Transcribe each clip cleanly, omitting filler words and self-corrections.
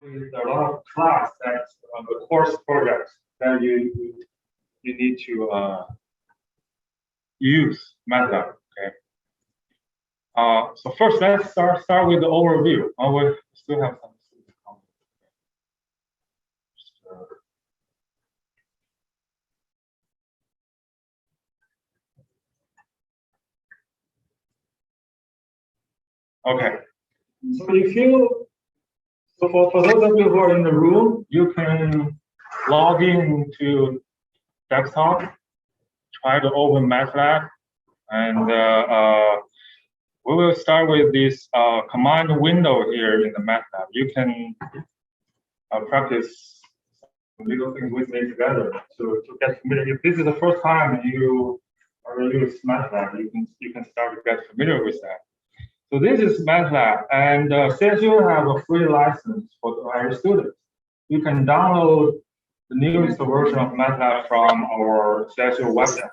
There's a lot of class that the course projects that you need to use MATLAB. Okay. So first, let's start with the overview. We still have some. Okay. So for those of you who are in the room, you can log in to desktop, try to open MATLAB, and we will start with this command window here in the MATLAB. You can practice some little things with me together to get familiar. If this is the first time you use MATLAB, you can start to get familiar with that. So this is MATLAB, and since you have a free license for our students, you can download the newest version of MATLAB from our CSU website.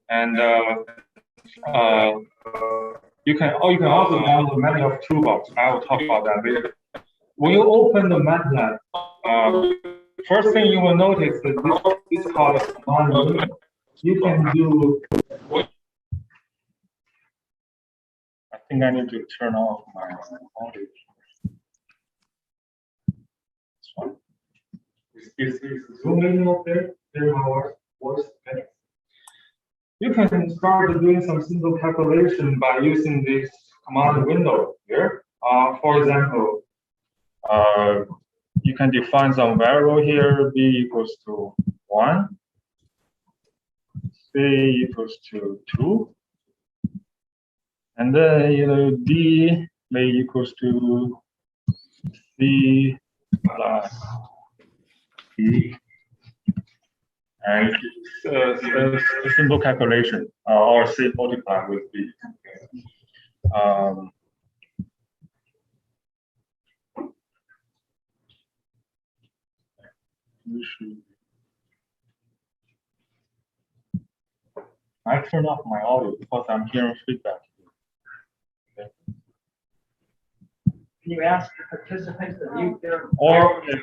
And you can also download many of toolbox. I will talk about that later. When you open the MATLAB, first thing you will notice that this is called a command window. You can do. I think I need to turn off my audio. This one. Is zooming up there? Hear my voice? Okay. You can start doing some simple calculation by using this command window here. For example, you can define some variable here, b equals to 1, c equals to 2, and then d may equals to c plus d. And it's a simple calculation, or say multiply with b. Okay. I turn off my audio because I'm hearing feedback. Okay. Can you ask the participants to mute their or just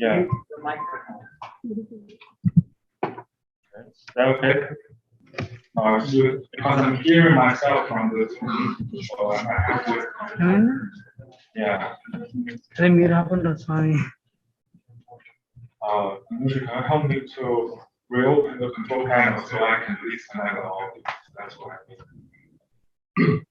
yeah. mute the microphone? Is that okay? Because I'm hearing myself from the screen, so I have to. Yeah. Mute happened, that's fine. You can help me to reopen the control panel so I can disconnect the audio. That's what I mean.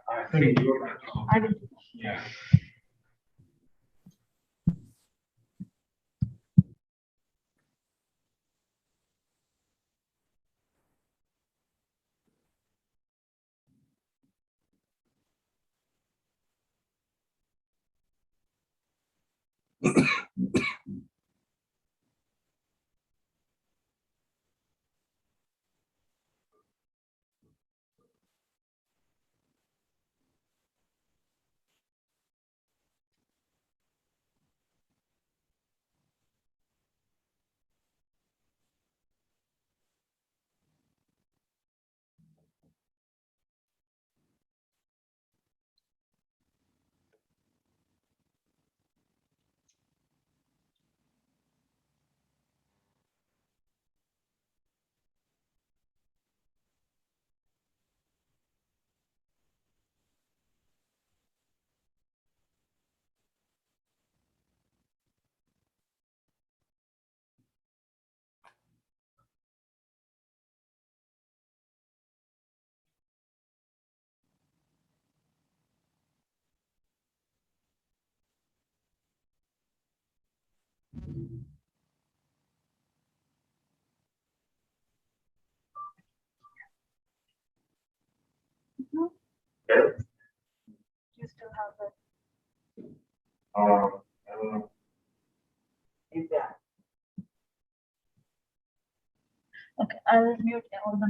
I think you're right. Yeah. Okay. You still have it. I don't know. Feedback. Okay, I'll mute all the.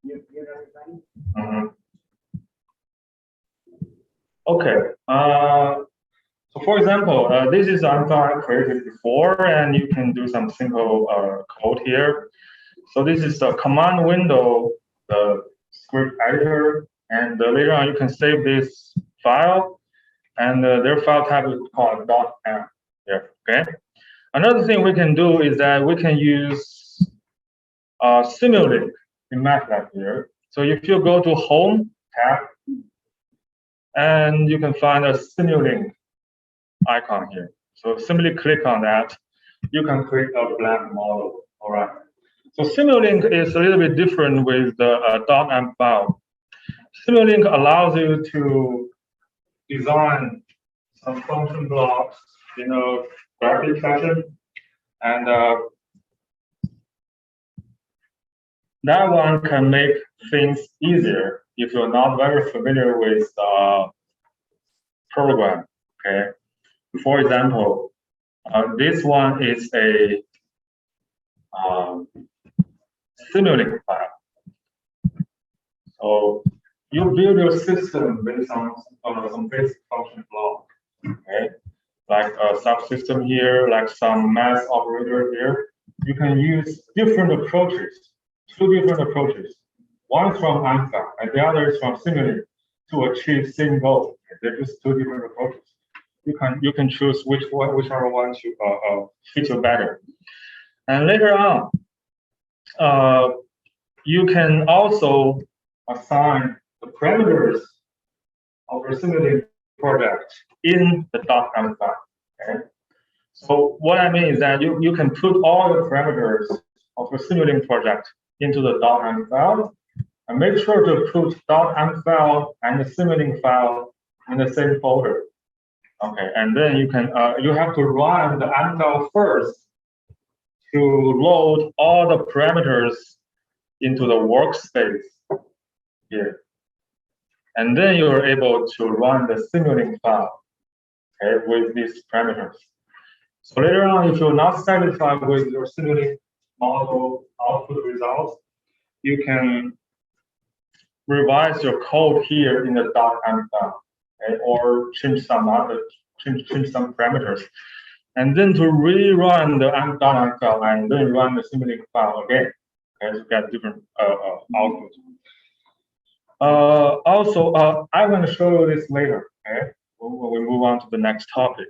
Mute everybody. Okay. So for example, this is something I created before, and you can do some simple code here. So this is the command window, the script editor, and later on you can save this file, and their file type is called .m here. Okay. Another thing we can do is that we can use Simulink in MATLAB here. So if you go to Home tab, and you can find a Simulink icon here. So simply click on that. You can create a blank model. All right. So Simulink is a little bit different with the .m file. Simulink allows you to design some function blocks in a graphic fashion, and that one can make things easier if you're not very familiar with the program. Okay. For example, this one is a Simulink file. So you build your system based on some basic function block, okay? Like a subsystem here, like some math operator here. You can use different approaches, two different approaches. One is from ANFA, and the other is from Simulink to achieve same goal. They're just two different approaches. You can choose whichever one to fit you better. And later on, you can also assign the parameters of your Simulink project in the .m file. Okay? So what I mean is that you can put all the parameters of your Simulink project into the .m file, and make sure to put .m file and the Simulink file in the same folder. Okay, and then you can you have to run the m file first to load all the parameters into the workspace here. And then you're able to run the Simulink file, okay, with these parameters. So later on, if you're not satisfied with your Simulink model output results, you can revise your code here in the .m file, okay, or change some parameters. And then to rerun the .m file and then run the Simulink file again, okay, to get different output. Also, I'm going to show you this later, okay, when we move on to the next topic.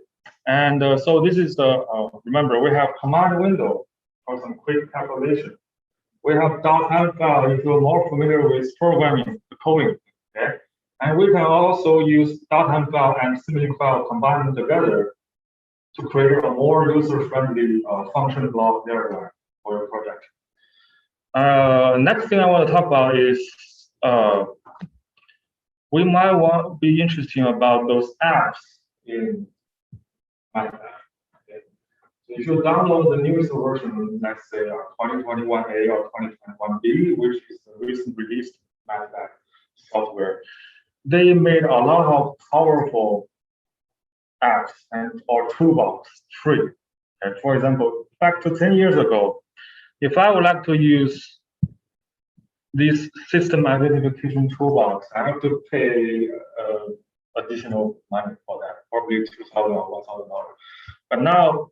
And so this is the, remember, we have command window for some quick calculation. We have .m file if you're more familiar with programming, coding, okay? And we can also use .m file and Simulink file combined together to create a more user-friendly function block diagram for your project. Next thing I want to talk about is we might want to be interested about those apps in MATLAB. Okay. So if you download the newest version, let's say 2021A or 2021B, which is the recent released MATLAB software, they made a lot of powerful apps or toolbox free. And for example, back to 10 years ago, if I would like to use this system identification toolbox, I have to pay additional money for that, probably $2,000 or $1,000. But now,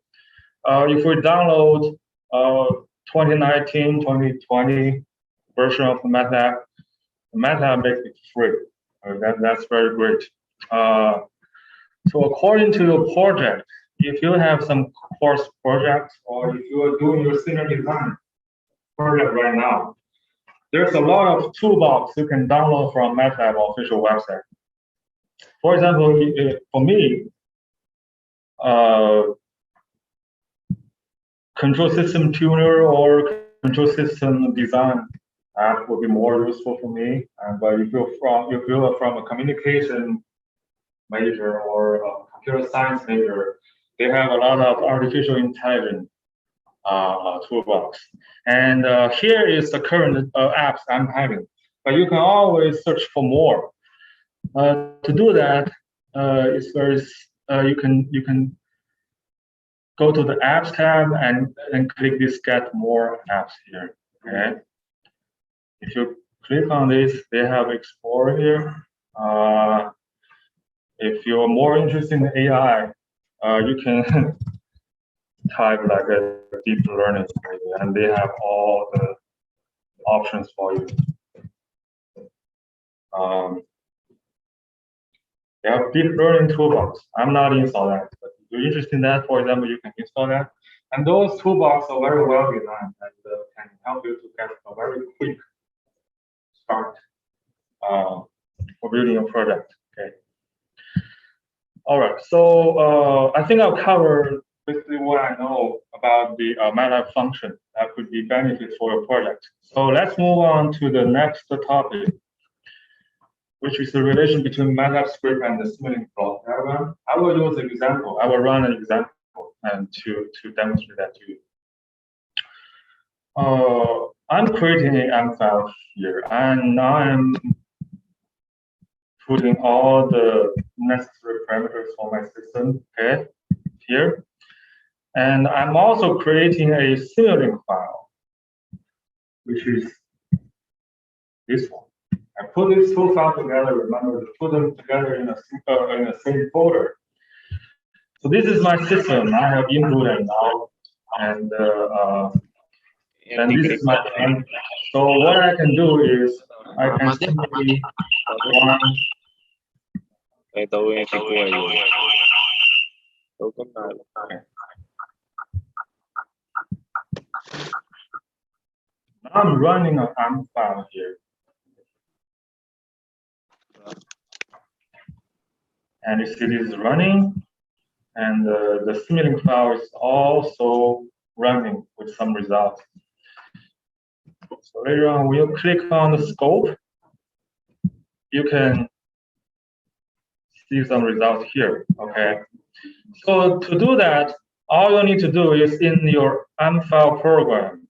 if we download 2019, 2020 version of MATLAB, MATLAB makes it free. That's very great. So according to your project, if you have some course projects or if you are doing your senior design project right now, there's a lot of toolbox you can download from MATLAB official website. For example, for me, control system tuner or control system design app would be more useful for me. But if you're from a communication major or a computer science major, they have a lot of artificial intelligence toolbox. And here is the current apps I'm having. But you can always search for more. To do that, it's very you can go to the apps tab and click this get more apps here. Okay. If you click on this, they have Explorer here. If you're more interested in AI, you can type like a deep learning, and they have all the options for you. They have deep learning toolbox. I'm not installed that, but if you're interested in that, for example, you can install that. And those toolboxes are very well designed and can help you to get a very quick start for building a project. Okay. All right. So I think I'll cover basically what I know about the MATLAB function that could be benefit for your project. So let's move on to the next topic, which is the relation between MATLAB script and the Simulink plot diagram. I will use an example. I will run an example and to demonstrate that to you. I'm creating an M file here, and I'm putting all the necessary parameters for my system, okay, here. And I'm also creating a Simulink file, which is this one. I put these two files together, remember to put them together in a same folder. So this is my system. I have input and out, and this is my end. So what I can do is I can simply run. Now I'm running an ARM file here. And you see this is running, and the Simulink file is also running with some results. So later on, when you click on the scope, you can see some results here, okay? So to do that, all you need to do is in your ARM file program,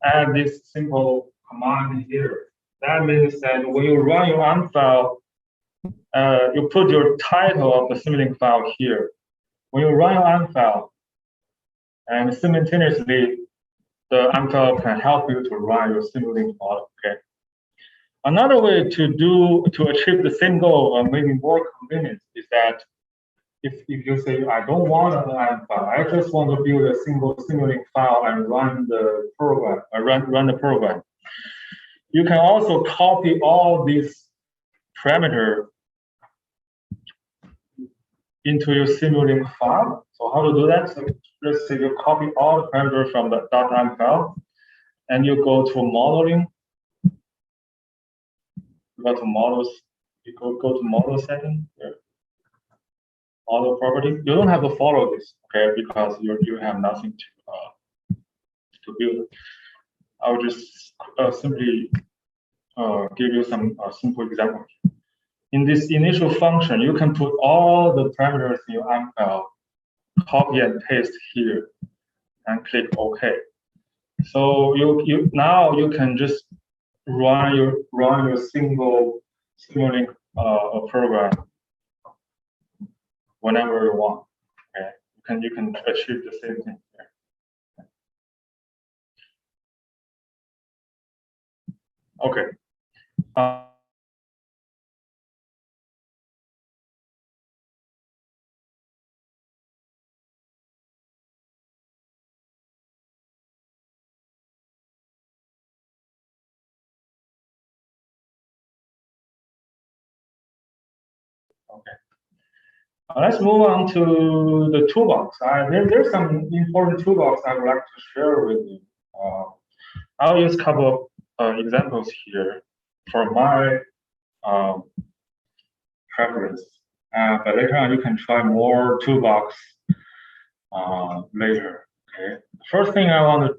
add this simple command here. That means that when you run your ARM file, you put your title of the Simulink file here. When you run your ARM file, and simultaneously, the ARM file can help you to run your Simulink model, okay? Another way to achieve the same goal, or maybe more convenient, is that if you say, I don't want an ARM file, I just want to build a single Simulink file and run the program, run the program. You can also copy all these parameters into your Simulink file. So how to do that? So let's say you copy all the parameters from the .ARM file, and you go to modeling. You go to models. You go to model setting. Here. Model property. You don't have to follow this, okay? Because you have nothing to build. I'll just simply give you some simple examples. In this initial function, you can put all the parameters in your ARM file, copy and paste here, and click OK. So now you can just run your single Simulink program whenever you want. Okay, you can achieve the same thing here. Okay. Okay. Let's move on to the toolbox. There's some important toolbox I would like to share with you. I'll use a couple of examples here for my preference. But later on, you can try more toolbox later. Okay. The first thing I want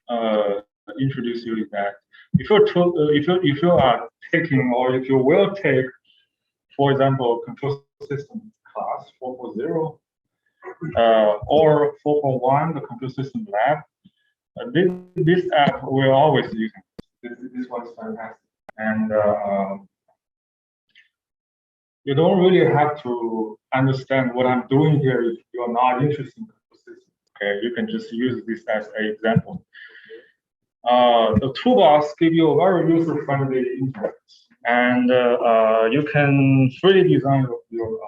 to introduce you is that if you are taking, or if you will take, for example, control system class 440 or 441, the control system lab, this app we're always using. This one's fantastic, and you don't really have to understand what I'm doing here if you are not interested in control system. Okay, you can just use this as an example. The toolbox give you a very user-friendly interface. And you can freely design your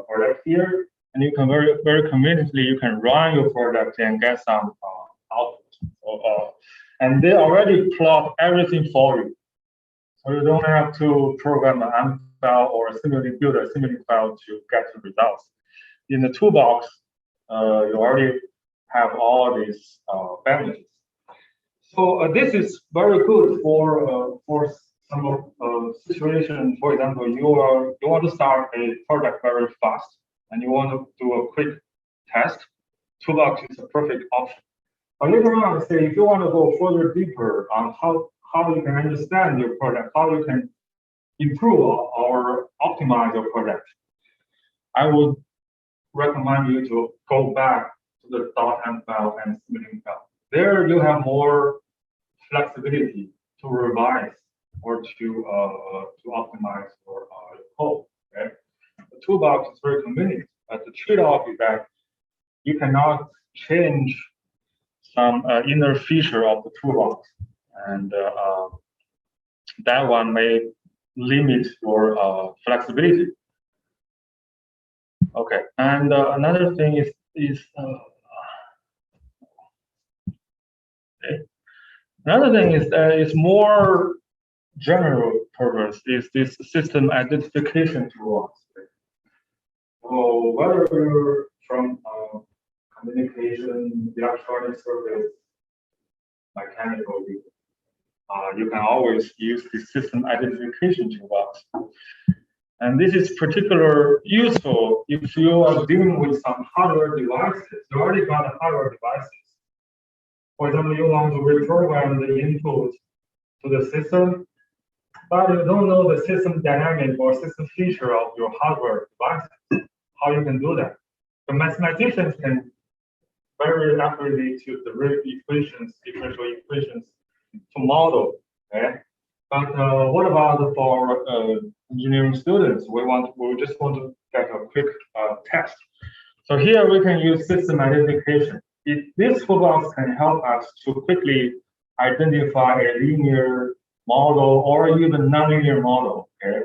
product here, and you can very conveniently you can run your product and get some output. And they already plot everything for you, so you don't have to program an M file or build a Simulink file to get the results. In the toolbox, you already have all these benefits. So this is very good for some situation. For example, you want to start a project very fast and you want to do a quick test. Toolbox is a perfect option. But later on, say if you want to go further deeper on how you can understand your product, how you can improve or optimize your product, I would recommend you to go back to the .m file and Simulink file. There you have more flexibility to revise or to optimize your code. Okay? The toolbox is very convenient, but the trade-off is that you cannot change some inner feature of the toolbox, and that one may limit your flexibility. Okay, and another thing is okay. Another thing is more general purpose is this system identification toolbox. So whether you're from communication, electronic service, mechanical, you can always use the system identification toolbox. And this is particularly useful if you are dealing with some hardware devices. You already got the hardware devices. For example, you want to reprogram the input to the system, but you don't know the system dynamic or system feature of your hardware devices. How you can do that? The mathematicians can very accurately choose the equations, differential equations to model. Okay? But what about for engineering students? We just want to get a quick test. So here we can use system identification. This toolbox can help us to quickly identify a linear model or even nonlinear model. Okay?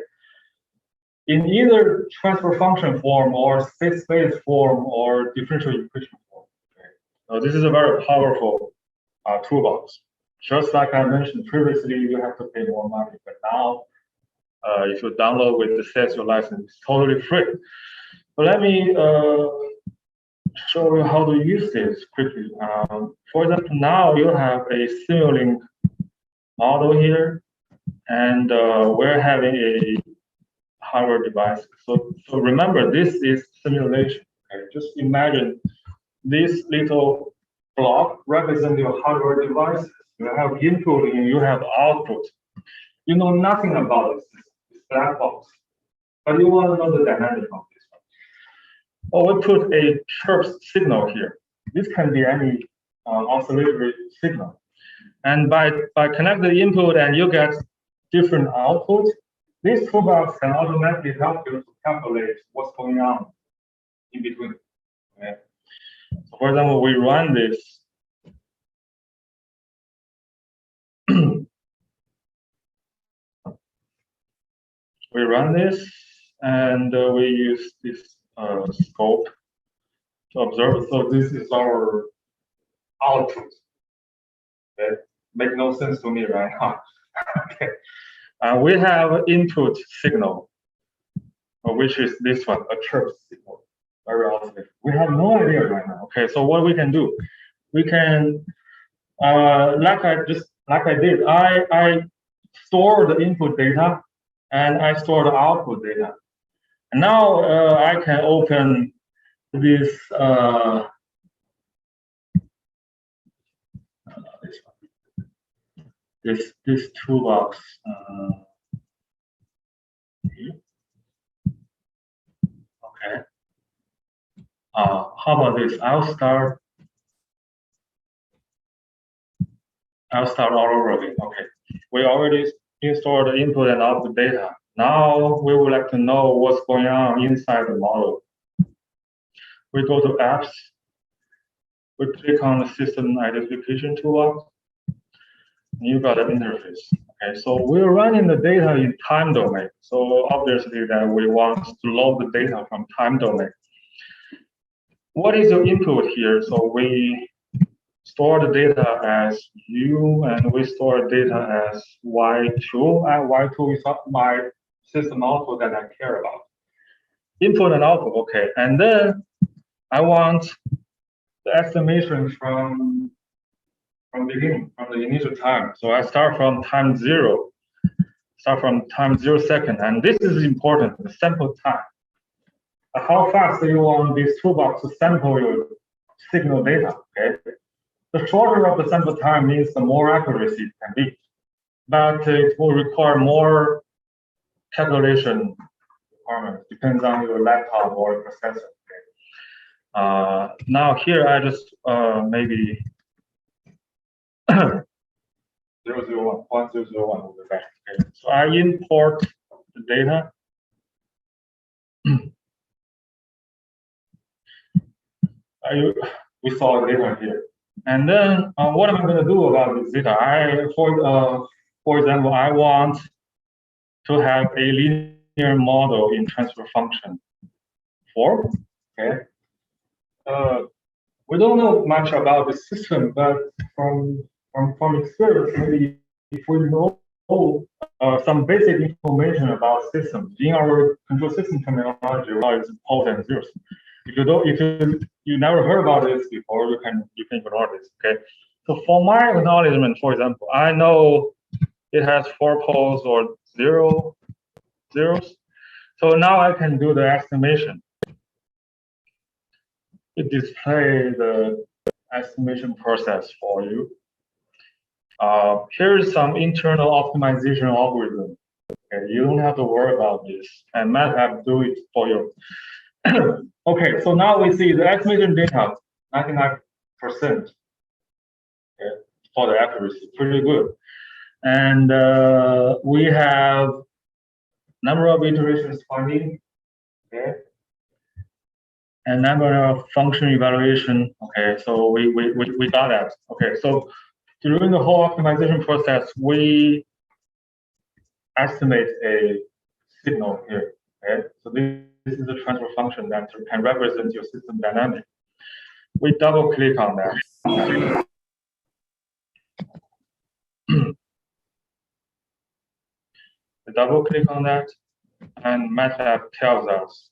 In either transfer function form or space form or differential equation form. Okay? So this is a very powerful toolbox. Just like I mentioned previously, you have to pay more money, but now if you download with the CSU license, it's totally free. So let me show you how to use this quickly. For example, now you have a Simulink model here, and we're having a hardware device. So remember, this is simulation. Okay? Just imagine this little block represents your hardware devices. You have input and you have output. You know nothing about this black box, but you want to know the dynamic of this one. Or we put a chirp signal here. This can be any oscillatory signal. And by connecting the input and you get different output, this toolbox can automatically help you to calculate what's going on in between. Okay? So for example, we run this. We run this, and we use this scope to observe. So this is our output. Okay, make no sense to me right now. Okay, we have input signal, which is this one, a chirp signal. Very awesome. We have no idea right now. Okay, so what we can do, we can, like I did, I store the input data and I store the output data. And now I can open this this toolbox. Okay. How about this? I'll start all over again. Okay. We already installed the input and output data. Now we would like to know what's going on inside the model. We go to apps. We click on the system identification toolbox. You got an interface. Okay, so we're running the data in time domain. So obviously that we want to load the data from time domain. What is your input here? So we store the data as U and we store data as Y2. And Y2 is my system output that I care about. Input and output, okay. And then I want the estimation from beginning, from the initial time. So I start from time 0 second. And this is important, the sample time. How fast do you want this toolbox to sample your signal data, okay? The shorter of the sample time means the more accuracy it can be. But it will require more calculation requirements, depends on your laptop or processor. Okay? Now here I just maybe 1001 will be better. Okay. So I import the data. We saw the data here. And then what am I going to do about this data? For example, I want to have a linear model in transfer function 4. Okay. We don't know much about the system, but from experience, maybe if we know some basic information about systems in our control system terminology, well, it's poles and zeros. If you never heard about this before, you can ignore this. Okay. So for my acknowledgement, for example, I know it has 4 poles or 0 zeros. So now I can do the estimation. It displays the estimation process for you. Here's some internal optimization algorithm. Okay, you don't have to worry about this, and MATLAB do it for you. Okay, so now we see the estimation data, 99%. Okay, for the accuracy, pretty good. And we have number of iterations 20. Okay. And number of function evaluation. Okay, so we got that. Okay, so during the whole optimization process, we estimate a signal here. Okay, so this is a transfer function that can represent your system dynamic. We double click on that. We double click on that, and MATLAB tells us,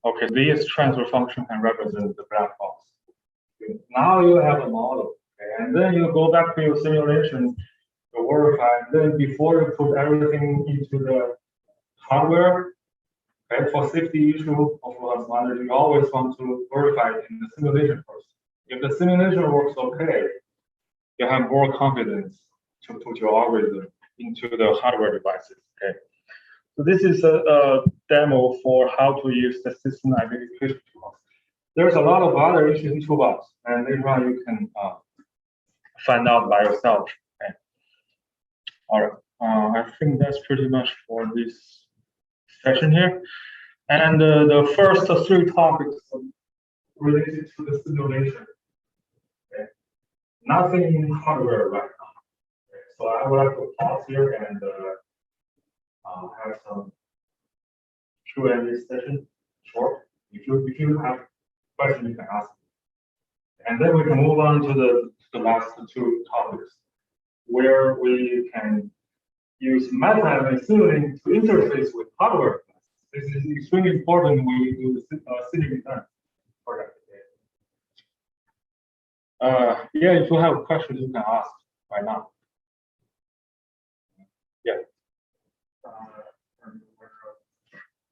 okay, this transfer function can represent the black box. Okay. Now you have a model, okay, and then you go back to your simulation to verify. And then before you put everything into the hardware, okay, for safety issue of monitor, you always want to verify it in the simulation first. If the simulation works okay, you have more confidence to put your algorithm into the hardware devices. Okay. So this is a demo for how to use the system identification toolbox. There's a lot of other interesting toolbox, and later on you can find out by yourself. Okay. All right. I think that's pretty much for this session here. And the first 3 topics related to the simulation. Okay. Nothing in hardware right now. Okay. So I would like to pause here and have some Q&A session, short. If you have questions, you can ask. And then we can move on to the last 2 topics, where we can use MATLAB and Simulink to interface with hardware. This is extremely important when you do the city design product. Yeah, if you have questions, you can ask right now. Yeah.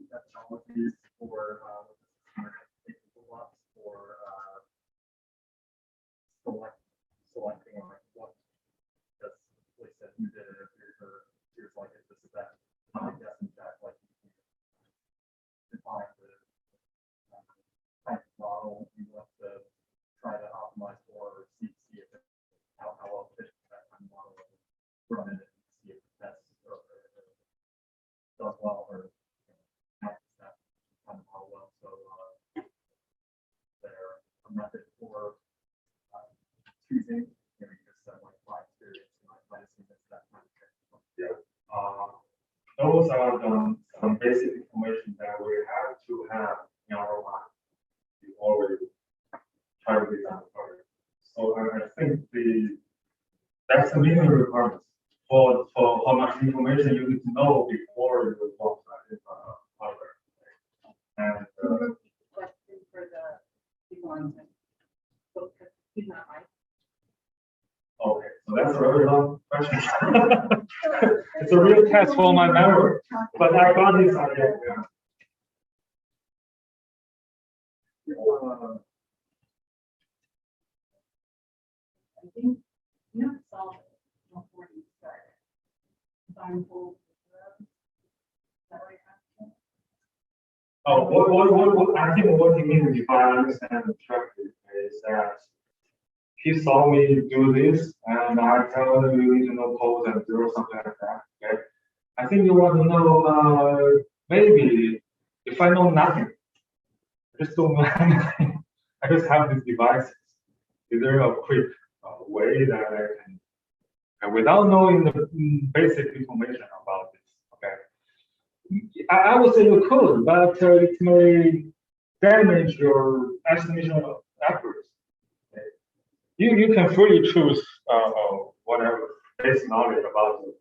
Technologies for blocks for selecting like what that's like that you did it here's like if this is that. I guess in fact like you define the type of model you want to try to optimize for or see if it, how well efficient that kind of model is run it and see if that's does well or well. So there a method for choosing, you just set like 5 to those are some basic information that we have to have in our mind before we try to design the project. So I think that's the minimum requirements for how much information you need to know before you will launch that hardware. And Question for the people on Zoom. So, he's not right. okay, so that's a very long question. It's a real test for my memory, but I got this idea. I think you have to solve it before you start. Design goals. Is that what you're asking? Oh, I think what he means, if I understand correctly, is that he saw me do this, and I tell him you need to know code and do something like that. Okay. I think you want to know, maybe if I know nothing, I just don't know anything. I just have these devices. Is there a quick way that I can, without knowing the basic information about this? Okay. I would say you could, but it may damage your estimation of accuracy. Okay. You can freely choose whatever basic knowledge about the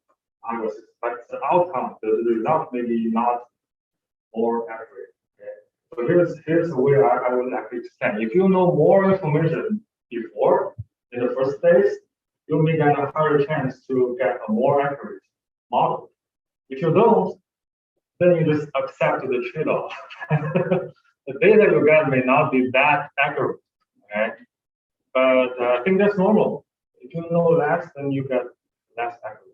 algorithm, but the outcome, the result may be not more accurate. Okay. So here's the way I would actually explain. If you know more information before in the first place, you may get a higher chance to get a more accurate model. If you don't, then you just accept the trade-off. The data you get may not be that accurate, okay? But I think that's normal. If you know less, then you get less accuracy.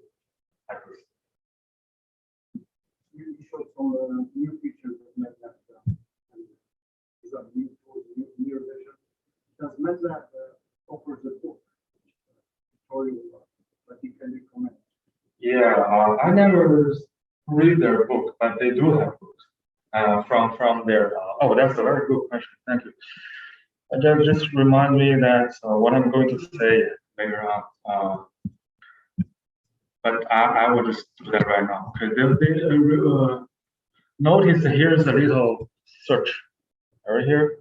You showed some new features of MATLAB. These are new tools, new version. Does MATLAB offers a book, tutorial, that you can recommend? Yeah, I never read their book, but they do have books from their. Oh, that's a very good question. Thank you. And then just remind me that what I'm going to say later on. But I will just do that right now. Okay, notice here's a little search right here.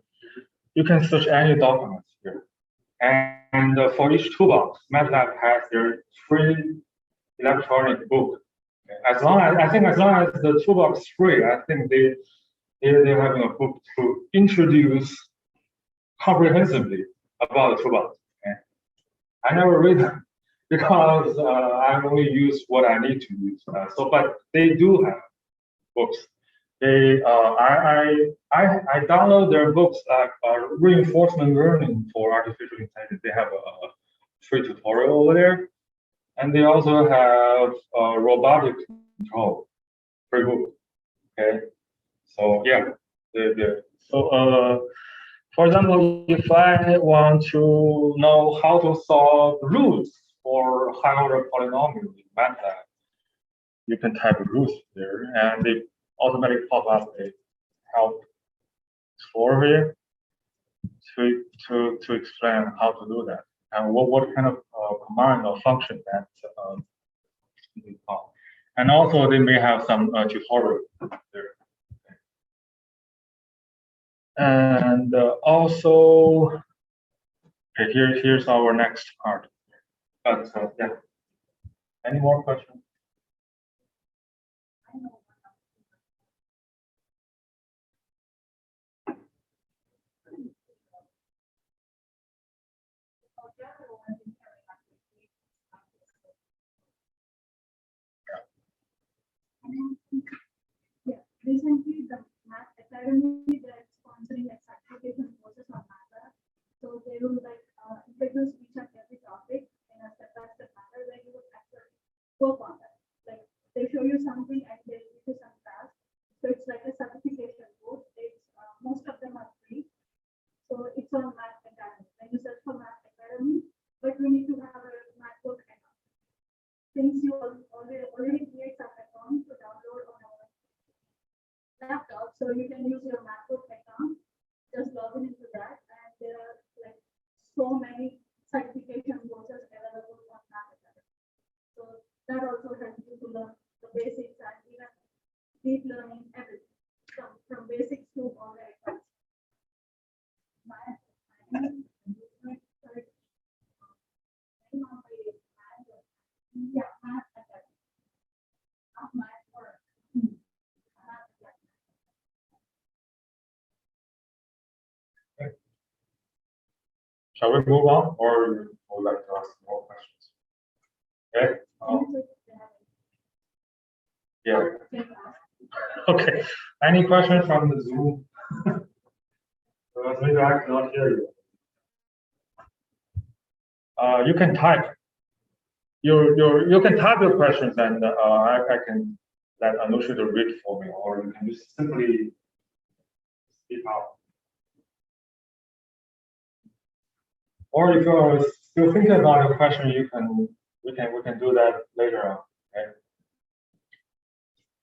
You can search any documents here. And for each toolbox, MATLAB has their free electronic book. As long as the toolbox is free, I think they're having a book to introduce comprehensively about the toolbox. Okay? I never read them because I only use what I need to use. But they do have books. I download their books like reinforcement learning for artificial intelligence. They have a free tutorial over there, and they also have robotic control free book. Okay, so yeah, for example, if I want to know how to solve roots for high-order polynomial in MATLAB, you can type roots there, and they automatically pop up a help for here to explain how to do that and what kind of command or function that you call. And also they may have some tutorial there. And also, okay, here's our next part. But yeah, any more questions? Yeah, recently the Math Academy, they're sponsoring like certification courses on MATLAB. So they will like introduce each and every topic in a step-by-step manner where you would actually work on that. Like they show you something and they give you some tasks. So it's like a certification course. It's most of them are free. So it's on Math Academy. When you search for Math Academy, but you need to have a MacBook account. Since you already create some account to download on our laptop, so you can use your MacBook account, just log into that, and there are like so many certification courses available on Math Academy. So that also helps you to learn the basics and even writing on my math, yeah, math attack. Not math work. Math attack. Shall we move on, or would like to ask more questions? Okay. Yeah. Okay. Any questions from the Zoom? Maybe I cannot hear you. You can type. You can type your questions, and I can let Anusha to read for me, or you can just simply speak out. Or if you're still thinking about your question, we can do that later on. Okay.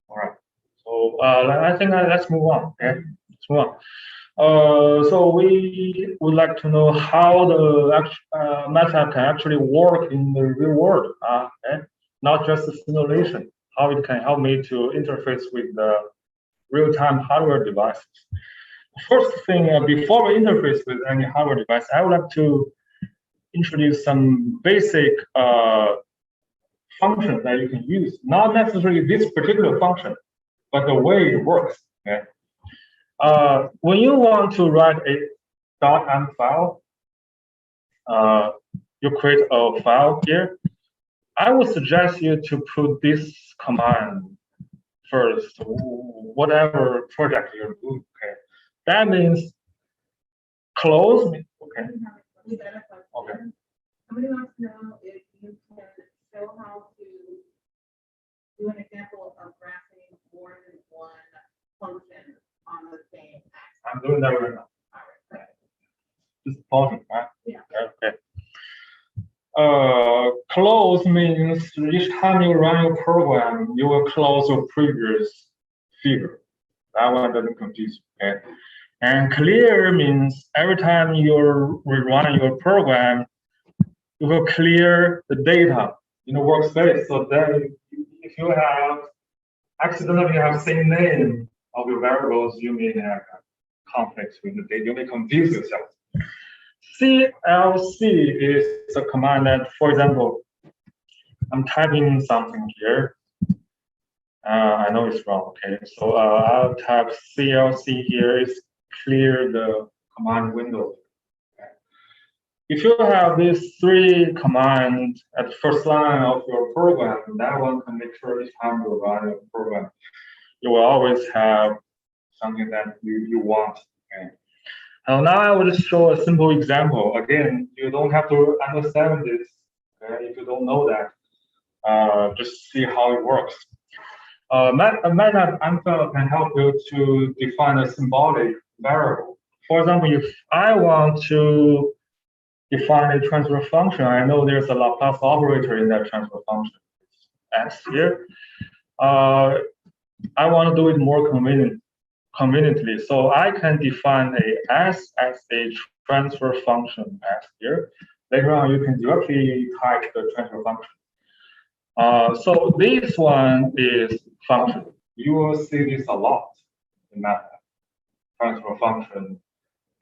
All right. So I think let's move on. Okay. Let's move on. So we would like to know how the MATLAB can actually work in the real world. Okay? Not just the simulation. How it can help me to interface with the real-time hardware devices. First thing, before we interface with any hardware device, I would like to introduce some basic functions that you can use. Not necessarily this particular function, but the way it works. Okay? When you want to write a .m file, you create a file here. I would suggest you to put this command first, whatever project you're doing. Okay, that means close. Okay. Okay. Somebody wants to know if you can show how to do an example of graphing more than one function on the same axis. I'm doing that right now. Just pause it, right? Yeah. Okay. Close means each time you run your program, you will close your previous figure. That one doesn't confuse you. Okay. And clear means every time you're rerunning your program, you will clear the data in the workspace. So that if you have accidentally have same name of your variables, you may have conflicts with the data. You may confuse yourself. CLC is a command that, for example, I'm typing something here. I know it's wrong. Okay, so I'll type CLC here is clear the command window. Okay. If you have these three commands at the first line of your program, that one can make sure each time you run your program, you will always have something that you want. Okay. Now I will just show a simple example. Again, you don't have to understand this. Okay? If you don't know that, just see how it works. MATLAB MFL can help you to define a symbolic variable. For example, if I want to define a transfer function, I know there's a Laplace operator in that transfer function, S here. I want to do it more conveniently. So I can define a S as a transfer function S here. Later on, you can directly type the transfer function. So this one is function. You will see this a lot in MATLAB. Transfer function.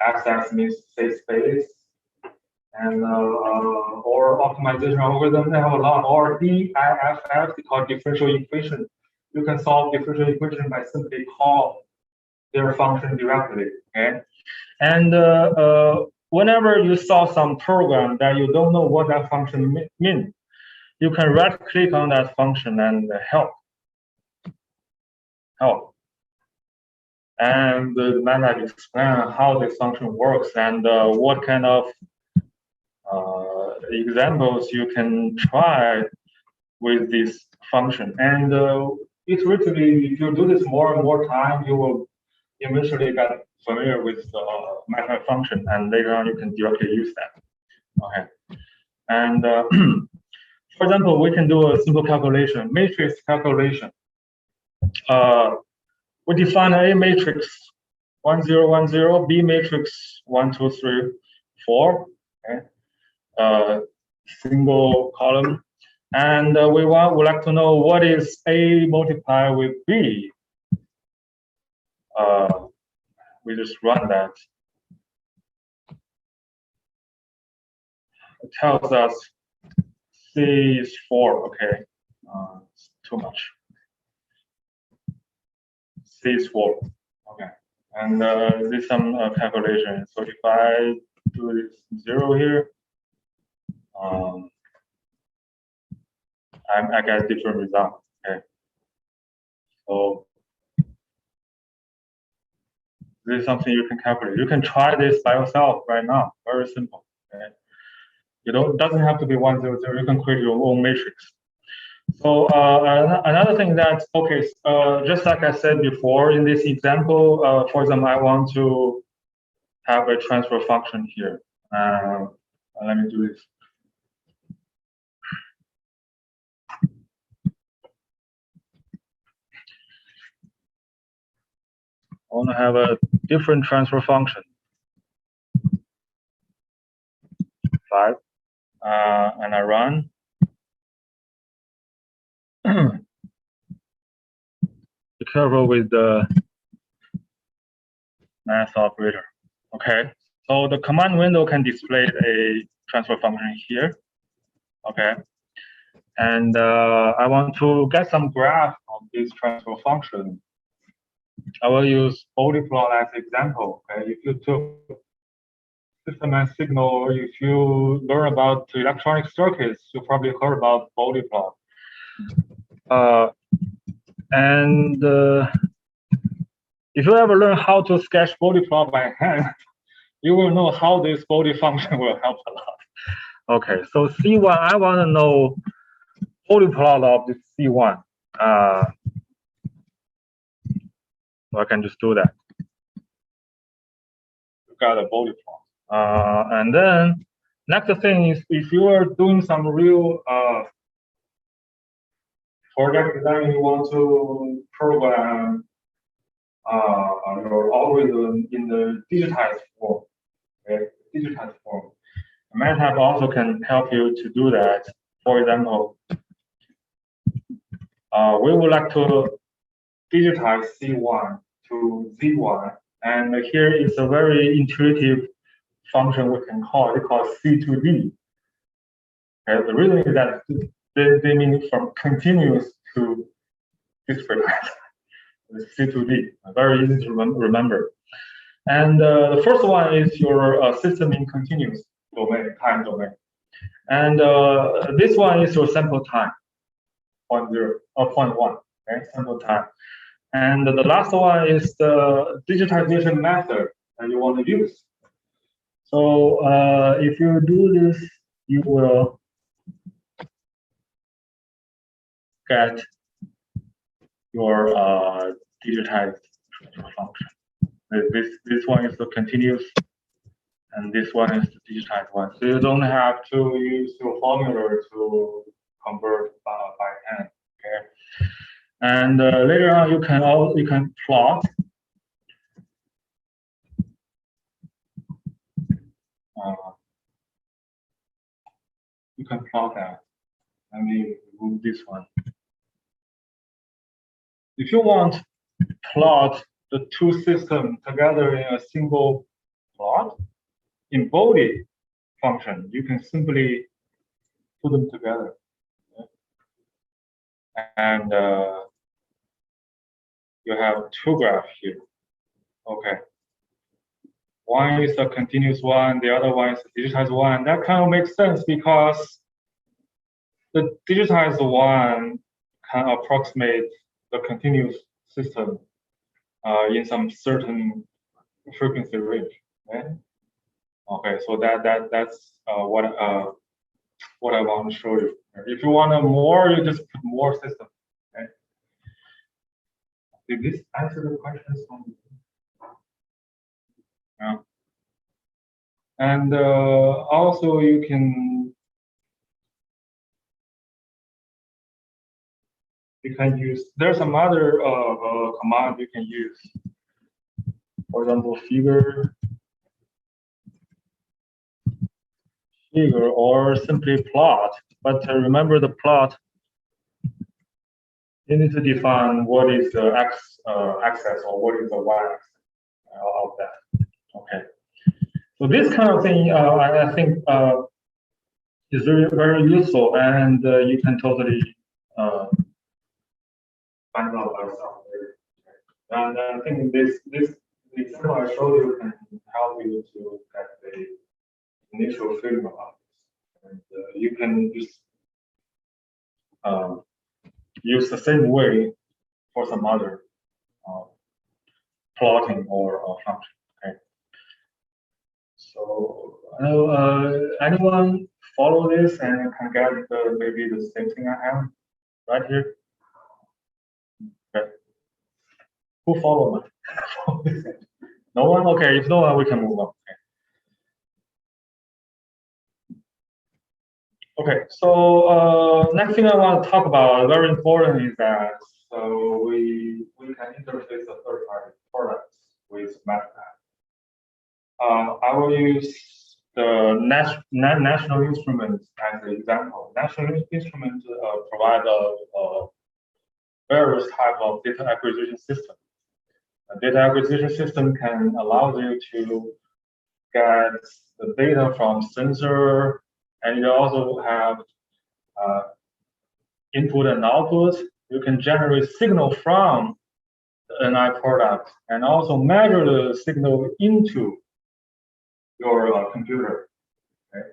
SS means state space, and or optimization algorithm. They have a lot. Or DIFF, they call differential equation. You can solve differential equation by simply call their function directly. Okay, and whenever you saw some program that you don't know what that function means, you can right-click on that function and help. And the MATLAB explain how this function works and what kind of examples you can try with this function. And iteratively, if you do this more and more time, you will eventually get familiar with the MATLAB function, and later on you can directly use that. Okay. And for example, we can do a simple calculation, matrix calculation. We define A matrix 1, 0, 1, 0, B matrix 1, 2, 3, 4. Okay. Single column. And we would like to know what is A multiplied with B. We just run that. It tells us C is 4. Okay, it's too much. C is 4. Okay, and there's some calculation. So if I do this 0 here, I get a different result. Okay, so this is something you can calculate. You can try this by yourself right now. Very simple. Okay? You doesn't have to be 1, 0, 0. You can create your own matrix. So another thing that, okay, just like I said before in this example, for example, I want to have a transfer function here. Let me do this. I want to have a different transfer function. 5, and I run. Be careful with the math operator. Okay, so the command window can display a transfer function here. Okay, and I want to get some graph of this transfer function. I will use Bode plot as example. Okay, if you took system and signal, or if you learn about electronic circuits, you probably heard about Bode plot. And if you ever learn how to sketch Bode plot by hand, you will know how this Bode function will help a lot. Okay, so C1, I want to know Bode plot of this C1. So I can just do that. You got a Bode plot. And then next thing is, if you are doing some real project design, you want to program your algorithm in the digitized form. Okay? Digitized form. MATLAB also can help you to do that. For example, we would like to digitize C1 to Z1, and here is a very intuitive function we can call. It's called C2D. Okay? The reason is that they mean from continuous to discretized. C2D, very easy to remember. And the first one is your system in continuous domain, time domain. And this one is your sample time, 0.0 or 0.1, okay, sample time. And the last one is the digitization method that you want to use. So if you do this, you will get your digitized transfer function. This one is the continuous, and this one is the digitized one. So you don't have to use your formula to convert by hand. Okay, and later on you can plot. You can plot that. Let me remove this one. If you want to plot the two systems together in a single plot in Bode function, you can simply put them together. Okay? And you have two graphs here. Okay. One is a continuous one, the other one is a digitized one. That kind of makes sense because the digitized one can approximate the continuous system in some certain frequency range. Okay, okay, so that's what I want to show you. If you want more, you just put more system. Okay. Did this answer the questions? Yeah. And also you can use. There's some other command you can use. For example, figure, or simply plot. But remember the plot. You need to define what is the x axis or what is the y axis of that. Okay. So this kind of thing, I think is very, very useful, and you can totally find out by yourself later. And I think this example I showed you can help you to get the initial feeling about this. And you can just use the same way for some other plotting or function. Okay. So anyone follow this and can get maybe the same thing I have right here? Okay. Who follow me? No one? Okay, if no one, we can move on. Okay, so next thing I want to talk about, very important, is that we can interface the third-party products with MATLAB. I will use the National Instruments as an example. National Instruments provide various types of data acquisition system. A data acquisition system can allow you to get the data from sensor, and you also have input and output. You can generate signal from the NI product and also measure the signal into your computer. Okay?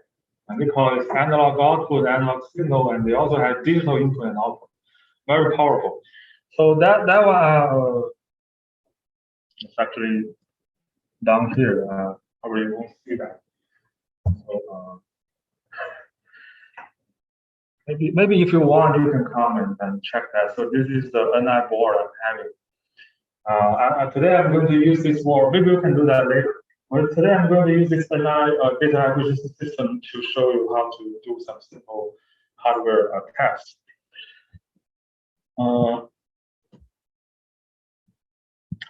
And we call it analog output, analog signal, and they also have digital input and output. Very powerful. So that one it's actually down here. Probably you won't see that. So maybe if you want, you can comment and check that. So this is the NI board I'm having. Today I'm going to use this board. Maybe you can do that later. But today I'm going to use this NI data acquisition system to show you how to do some simple hardware tests.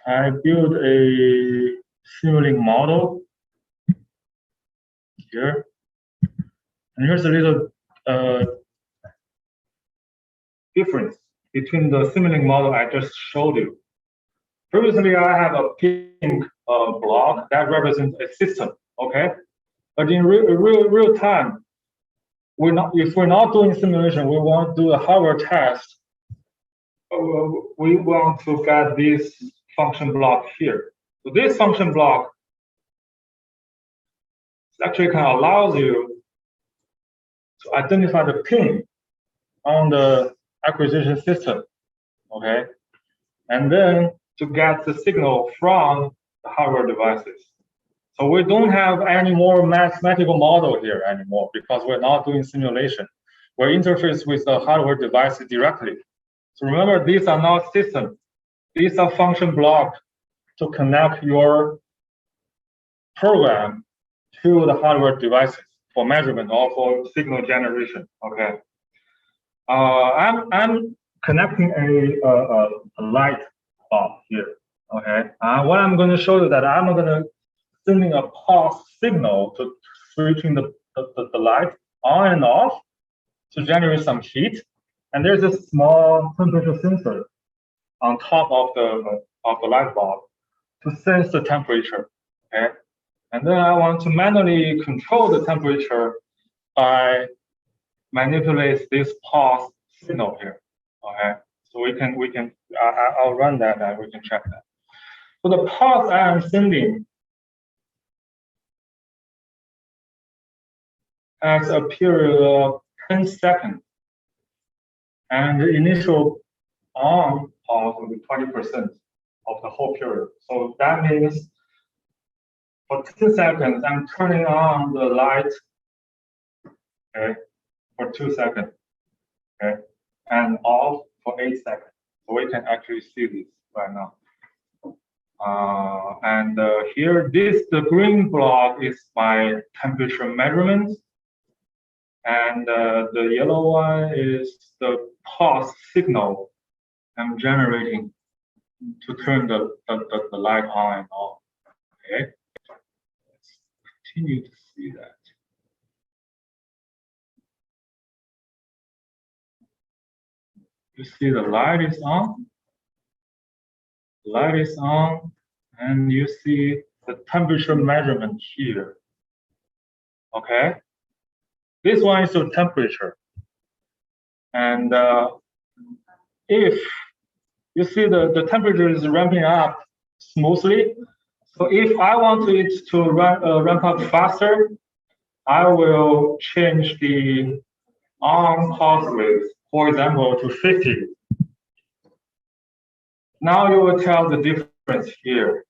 I built a Simulink model here, and here's a little difference between the Simulink model I just showed you. Previously, I have a pink block that represents a system, okay? But in real time, if we're not doing simulation, we want to do a hardware test. We want to get this function block here. So this function block actually can allow you to identify the pin on the acquisition system, okay? And then to get the signal from the hardware devices. So we don't have any more mathematical model here anymore because we're not doing simulation. We're interfaced with the hardware devices directly. So remember, these are not systems. These are function blocks to connect your program to the hardware devices for measurement or for signal generation. Okay. I'm connecting a light bulb here. Okay. What I'm going to show you that I'm going to sending a pulse signal to switching the light on and off to generate some heat. And there's a small temperature sensor on top of the light bulb to sense the temperature. Okay. And then I want to manually control the temperature by manipulate this pulse signal here. Okay. So I'll run that and we can check that. So the pulse I am sending has a period of 10 seconds. And the initial on pulse will be 20% of the whole period. So that means for 2 seconds, I'm turning on the light, okay, for 2 seconds, okay, and off for 8 seconds. So we can actually see this right now. Here, the green block is my temperature measurement. And the yellow one is the pulse signal I'm generating to turn the light on and off. Okay, let's continue to see that. You see the light is on. The light is on, and you see the temperature measurement here. Okay. This one is the temperature. And if you see the temperature is ramping up smoothly, so if I want it to ramp up faster, I will change the on pulse width, for example, to 50. Now you will tell the difference here.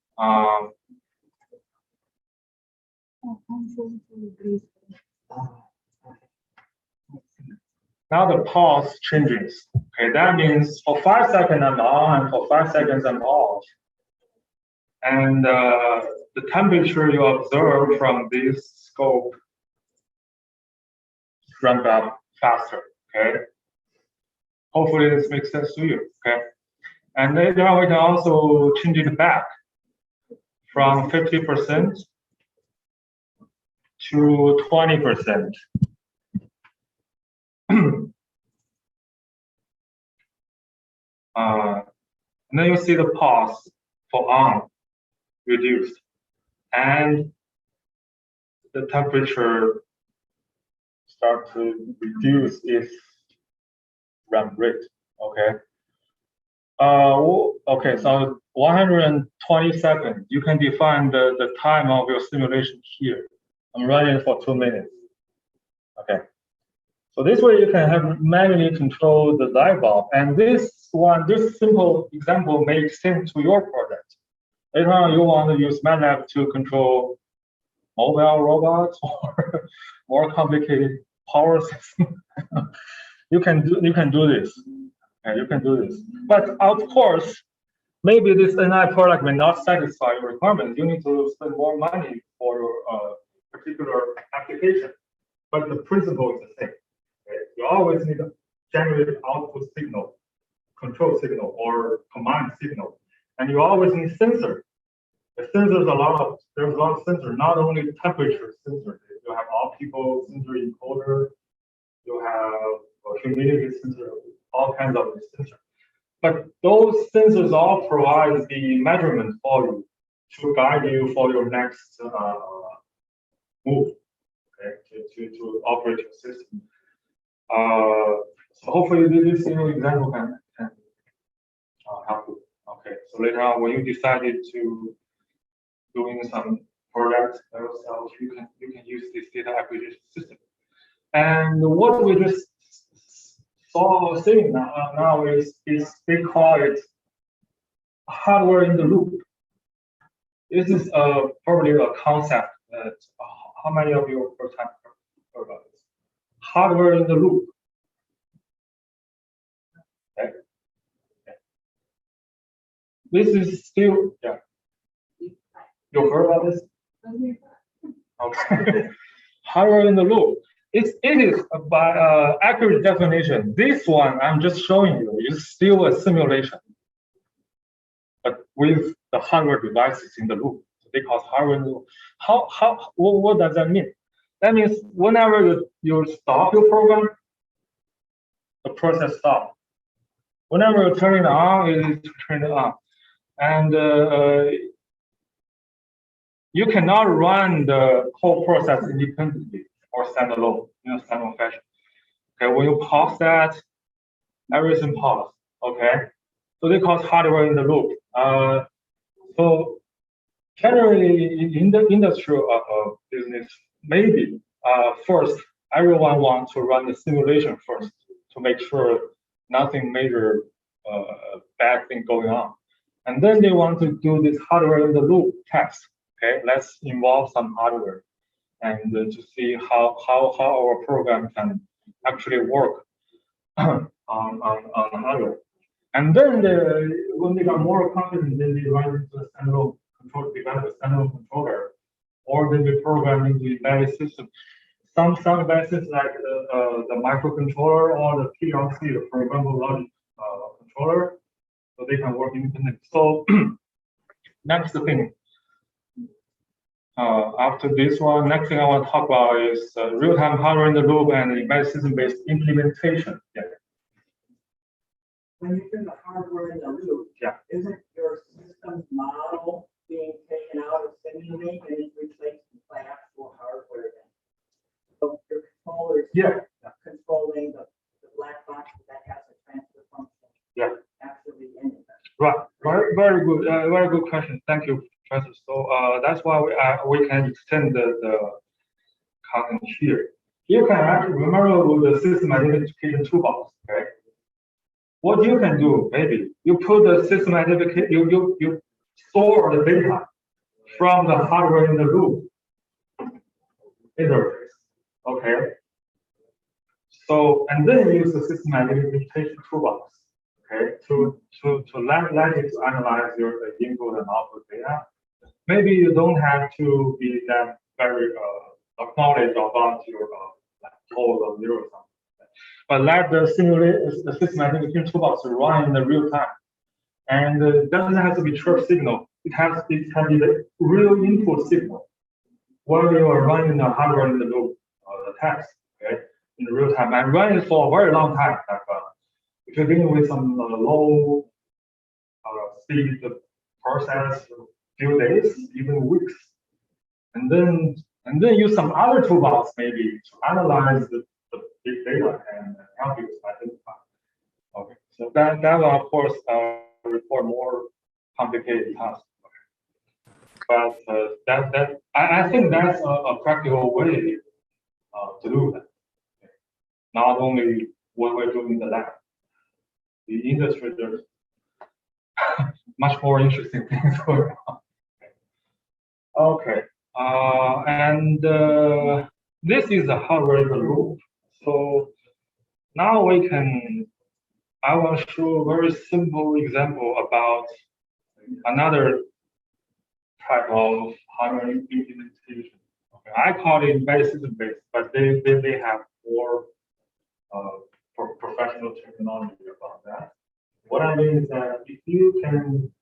Now the pulse changes. Okay, that means for 5 seconds I'm on, and for 5 seconds I'm off. And the temperature you observe from this scope ramp up faster. Okay. Hopefully this makes sense to you. Okay. And later on we can also change it back from 50% to 20%. And then you see the pulse for on reduced, and the temperature start to reduce its ramp rate. Okay. Okay, so 120 seconds. You can define the time of your simulation here. I'm running for 2 minutes. Okay. So this way you can have manually control the light bulb. And this simple example makes sense to your project. Later on, you want to use MATLAB to control mobile robots or more complicated power system. you can do this. Okay, you can do this. But of course, maybe this NI product may not satisfy your requirements. You need to spend more money for your particular application. But the principle is the same. Okay? You always need to generate output signal, control signal, or command signal. And you always need sensor. The sensors, there's a lot of sensors, not only temperature sensors. You have optical sensor encoder, you have humidity sensor, all kinds of sensors. But those sensors all provide the measurement for you to guide you for your next move, okay, to operate your system. So hopefully this example can help you. Okay, so later on when you decided to doing some products by yourself, you can use this data acquisition system. And what we just seeing now is they call it hardware in the loop. This is probably a concept that how many of you first time heard about this? Hardware in the loop. Okay. Okay. This is still, yeah. You heard about this? Okay. Hardware in the loop. It is by accurate definition. This one I'm just showing you is still a simulation, but with the hardware devices in the loop. So they call hardware in the loop. What does that mean? That means whenever you stop your program, the process stops. Whenever you turn it on, it is turned on, and you cannot run the whole process independently or standalone in a standalone fashion. Okay, when you pause that, everything pause. Okay, so they call it hardware in the loop. So generally in the industrial business, maybe first everyone wants to run the simulation first to make sure nothing major bad thing going on, and then they want to do this hardware in the loop test. Okay, let's involve some hardware and to see how our program can actually work on hardware. And then when they got more confident, then they run into a standalone controller, develop a standalone controller, or then they program into the embedded system. Some embedded systems like the microcontroller or the PLC, the programmable logic controller, so they can work independently. So next thing. After this one, next thing I want to talk about is real-time hardware in the loop and embedded system-based implementation. Yeah. When you do the hardware in the loop, Yeah. Isn't your system model being taken out of Simulink and is replaced by actual hardware then? So your controller is black box that has a transfer function. Yeah. Actually in it. Right, very good, very good question. Thank you, Professor. So that's why we can extend the content here. You can actually remember with the system identification toolbox, okay? What you can do, maybe you put the system identification, you store the data from the hardware in the loop interface, okay? So and then use the system identification toolbox, okay, to let it to analyze your input and output data. Maybe you don't have to be that very acknowledge about your like code or zero or something, but let the system identification toolbox run in the real time, and it doesn't have to be chirp signal. It can be the real input signal while you are running the hardware in the loop, the text, okay, in real time, and run it for a very long time. Like, if you're dealing with some low speed process, few days, even weeks, and then use some other toolbox maybe to analyze the big data and help you to identify. Okay, so that will of course require more complicated tasks. Okay. But I think that's a practical way to do that. Okay. Not only what we're doing in the lab. The industry, there's much more interesting things going on. Okay, and this is a hardware loop. So now I will show a very simple example about another type of hardware implementation. Okay, I call it embedded system based, but they have more professional terminology about that. What I mean is that if you can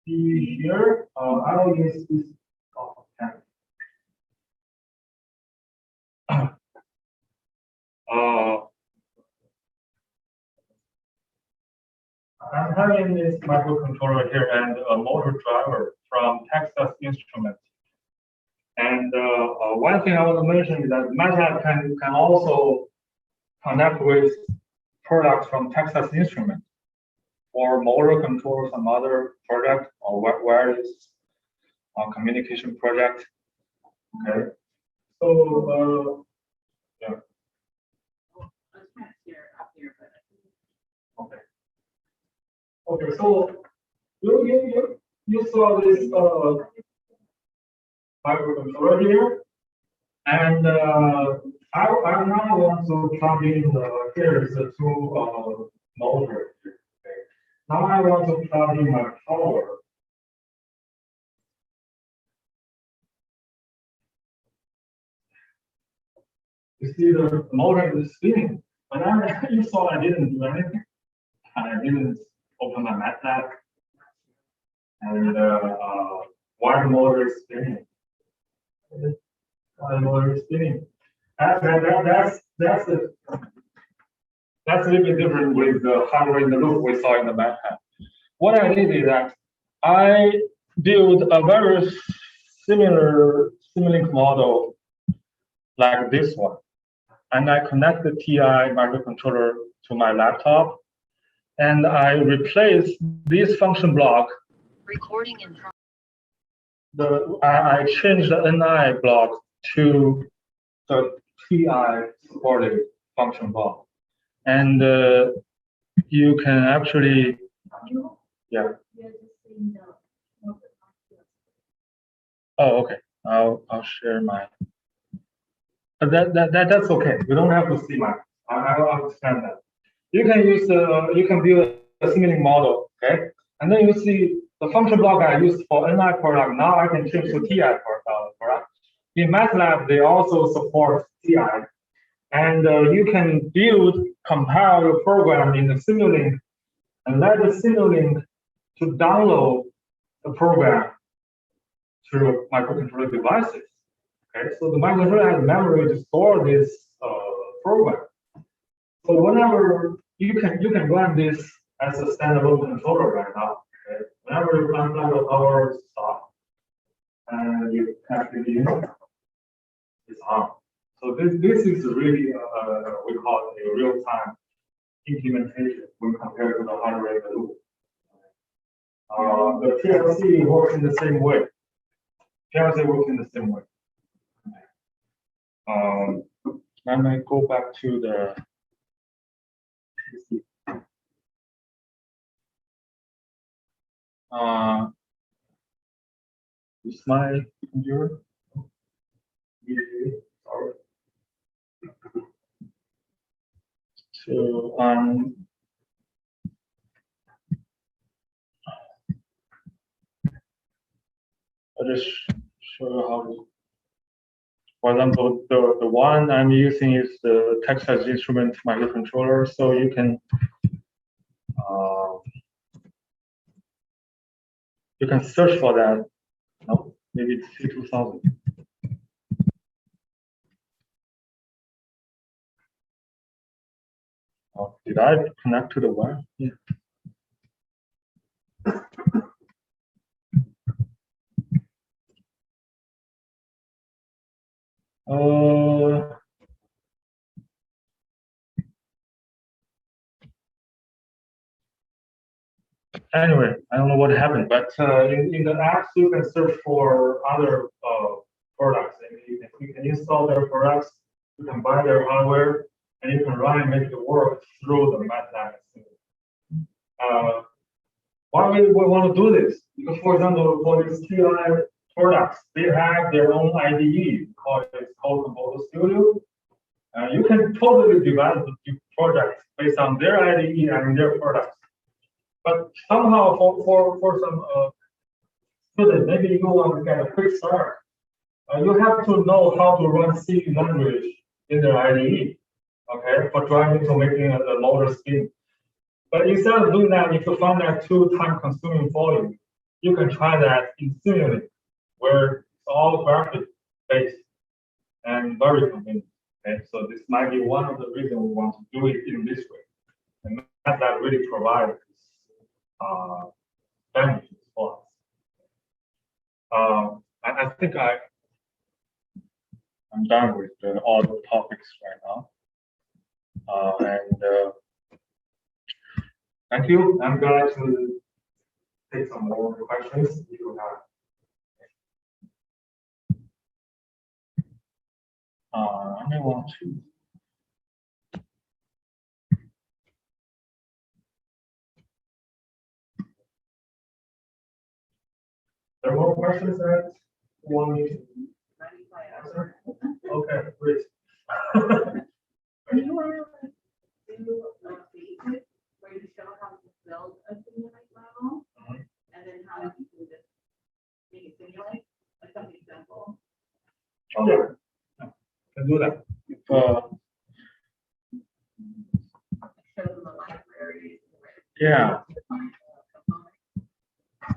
see here, I will use this. I'm having this microcontroller here and a motor driver from Texas Instruments. And one thing I want to mention is that MATLAB can also connect with products from Texas Instruments for motor control, some other product or wireless communication project. Okay, so yeah. I was trying to share up here, but. Okay. Okay, so you saw this microcontroller here, and I now want to plug in here is the two motors. Okay. Now I want to plug in my power. You see the motor is spinning, but you saw I didn't do anything. I didn't open my MATLAB, and why the motor is spinning. Why the motor is spinning. That's a little bit different with the hardware in the loop we saw in the MATLAB. What I did is that I built a very similar Simulink model like this one, and I connect the TI microcontroller to my laptop, and I replace this function block. Recording in progress. I change the NI block to the TI supported function block, and you can actually, yeah. Oh, okay. I'll share my. That's okay. You don't have to see mine. I will understand that. You can use you can build a Simulink model, okay? And then you see the function block I used for NI product. Now I can change to TI product. In MATLAB, they also support TI, and you can compile your program in the Simulink, and let the Simulink to download the program to microcontroller devices. Okay, so the microcontroller has memory to store this program. So whenever you can run this as a standalone controller right now. Okay, whenever you unplug the power stop, and you have to be it's on. So this is really we call it a real time implementation when compared to the hardware in the loop. The PLC works in the same way. PLC works in the same way. Let me go back to the PC. Is my computer? Sorry. So I'll just show you how to. For example, the one I'm using is the Texas Instruments microcontroller, so you can search for that. No, maybe it's C2000. Oh, did I connect to the wire? Yeah. Anyway, I don't know what happened, but in the apps you can search for other products, and you can install their products. You can buy their hardware, and you can run and make it work through the MATLAB Simulink. Why we want to do this? Because, for example, for these TI products, they have their own IDE called Composer Studio. You can totally develop the projects based on their IDE and their products. But somehow, for some students, maybe you want to get a quick start. You have to know how to run C language in their IDE, okay, for driving to making a motor scheme. But instead of doing that, if you find that too time-consuming for you, you can try that in Simulink, where it's all graphic-based and very convenient. Okay, so this might be one of the reasons we want to do it in this way. And MATLAB really provides advantages for us. I think I'm done with all the topics right now. Thank you. I'm glad to take some more questions if you have. I may want to. There are more questions that you want me to answer? Okay, great. Do you want to do a basic where you show how to build a simulate model, and then how you can just make it simulate, like something simple? Oh yeah, can do that. If, Show them the library. yeah.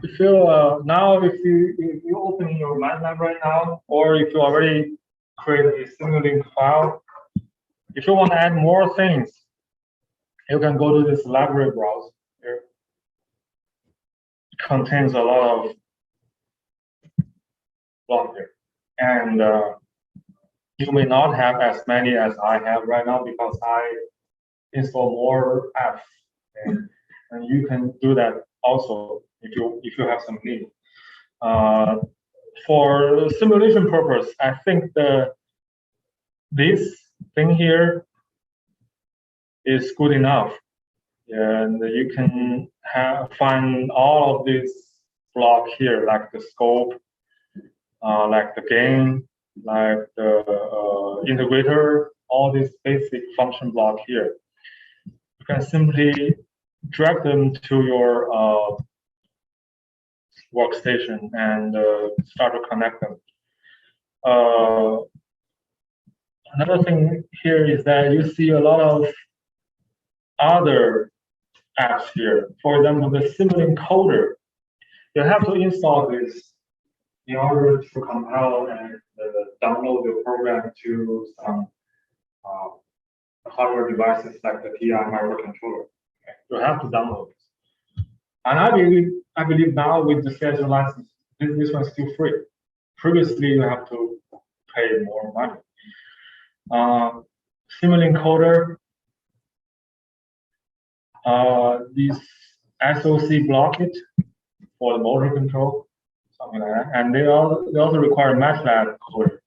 If you now, if you open your MATLAB right now, or if you already create a Simulink file, if you want to add more things, you can go to this library browser. Here. It contains a lot of blocks here, and you may not have as many as I have right now because I install more apps, and you can do that also if you have some need. For simulation purpose, I think this thing here is good enough, and you can find all of these blocks here, like the scope, like the gain, like the integrator, all these basic function block here. You can simply drag them to your workstation and start to connect them. Another thing here is that you see a lot of other apps here. For example, the Simulink encoder. You have to install this in order to compile and download the program to some hardware devices like the TI microcontroller. Okay. You have to download this. And I believe now with the schedule license, this one's still free. Previously, you have to pay more money. Simulink encoder. these SOC blockage for the motor control, something like that, and they also require MATLAB coder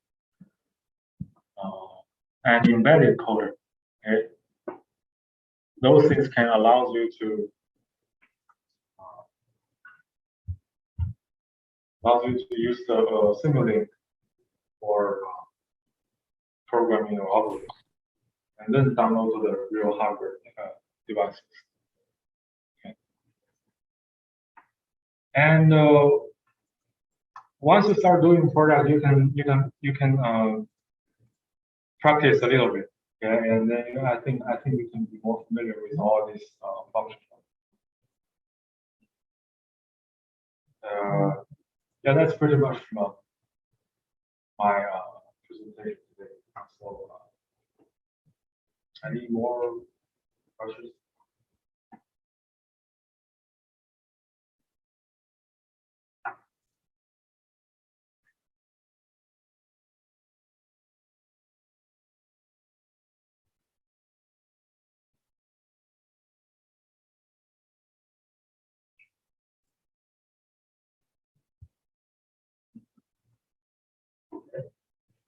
and embedded coder. Okay, those things can allow you to use the Simulink for programming your algorithm, and then download to the real hardware devices. Okay. And once you start doing product, you can practice a little bit. Okay, and then I think you can be more familiar with all these functions. Yeah, that's pretty much my presentation today. So, any more questions?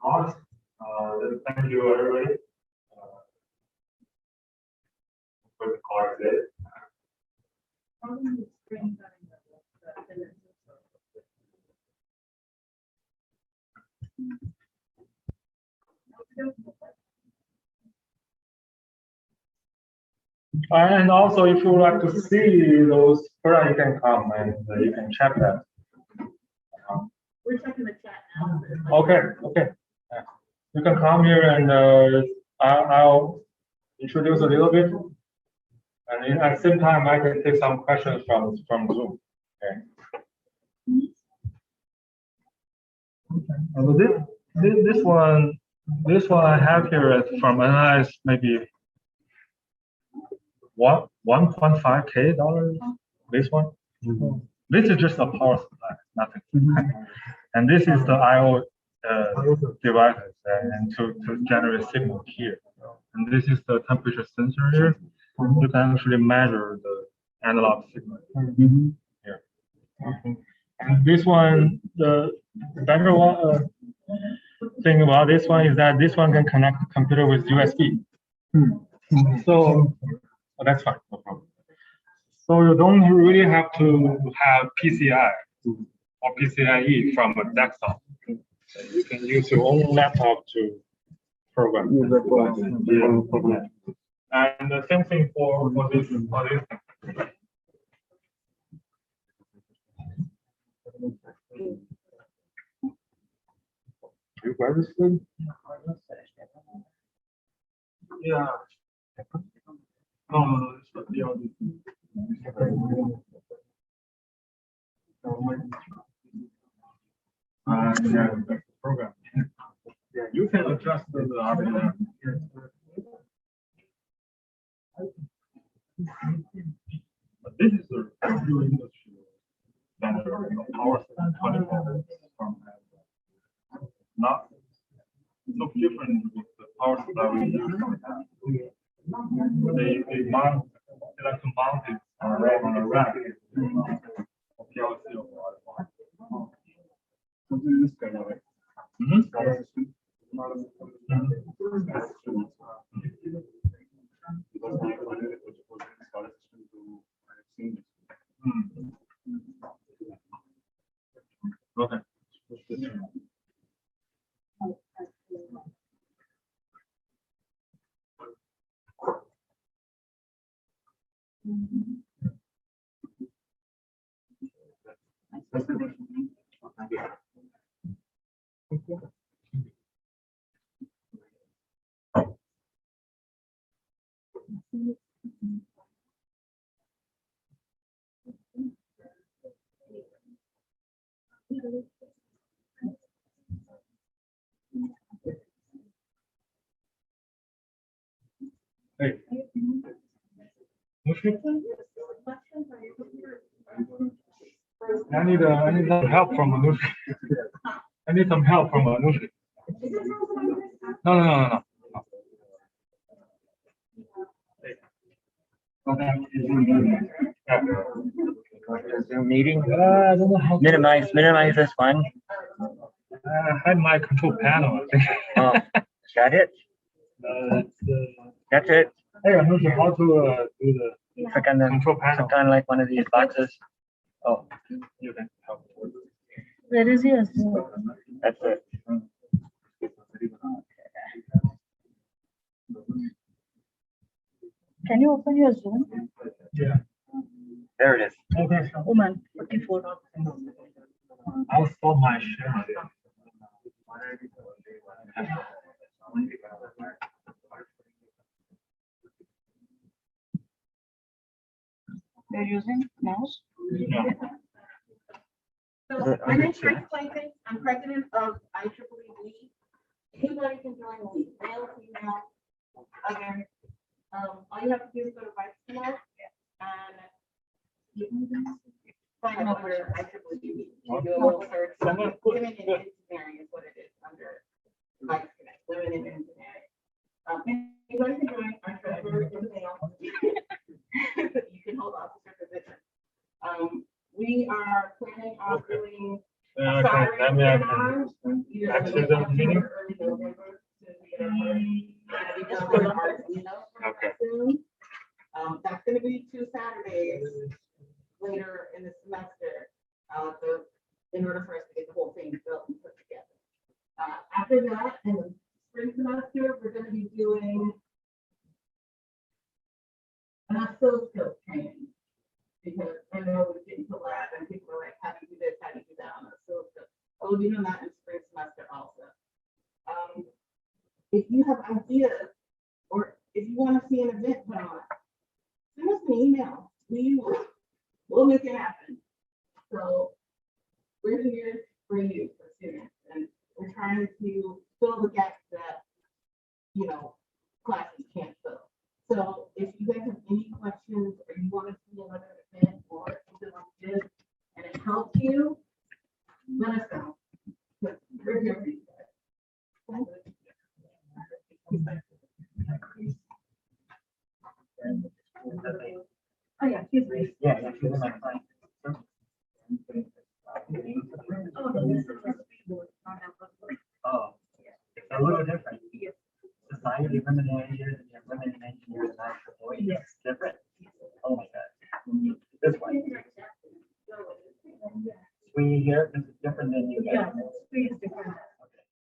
Awesome. Then thank you, everybody, for the call today. And also, if you would like to see those products, you can come and you can check them. We're checking the chat now. Okay, okay. Yeah. You can come here and I'll introduce a little bit, and then at the same time I can take some questions from Zoom. Okay. This one I have here is from NIS, maybe $1.5K. This one. This is just a power supply, nothing. And this is the I/O devices and to generate signal here. And this is the temperature sensor here. You can actually measure the analog signal here. And this one, the better one thing about this one is that this one can connect the computer with USB. So that's fine, no problem. So you don't really have to have PCI or PCIe from a desktop. You can use your own laptop to program. And the same thing for this. You registered? Yeah. No, it's not the other. Yeah, that's the program. Yeah, you can adjust the other. But this is the real industry standard power supply 24 volts from not look different with the power supply we use from that. They mount like to mount it on a rack. PLC or whatever. Something this kind of way. Okay. Hey. I need some help from Anushka. I need some help from Anushka. No. Hey. Go back to Zoom meeting. Yeah. Go to Zoom meeting. I don't know how. Minimize this one. I had my control panel, I think. Oh, is that it? That's it. Hey, I'm not sure how to do the Click on the, control panel. click on like one of these boxes. Oh, You can help. Where is yours? that's it. Can you open your Zoom? Yeah. There it is. Okay. Oh man, 44. I'll stop my share. You're using mouse? No. So my name's Tracy Clayton. I'm president of IEEE. Anybody can join the league, male, female, other. All you have to do is go to Vice Club and you can sign up under IEEE. You do a little search. Women in engineering is what it is under Vice Connect, women in engineering. Anybody can join. Our treasurer is male. You can hold officer position. We are planning on doing Okay, let me webinars, either access the meeting. early November, so we get our first. We just put our email Okay. soon. That's gonna be 2 Saturdays later in the semester, in order for us to get the whole thing built and put together. After that, in the spring semester, we're gonna be doing an oscilloscope training. Because I know we get into lab and people are like, how do you do this, how do you do that on the oscilloscope? Oh, we'll be doing that in spring semester also. If you have ideas, or if you want to see an event put on, send us an email. We'll make it happen. So we're here for you, for students, and we're trying to fill the gaps that, classes can't fill. So if you guys have any questions or you want to see another event or something like this, and it helps you, let us know. We're here for you guys. Oh, yeah, excuse me. Yeah, that's the next line. Oh, it's a little different. Society of women engineers and women engineers and IEEE. Yes. Different. Oh my God. This one. We here, this is different than you guys. Yeah, it's different.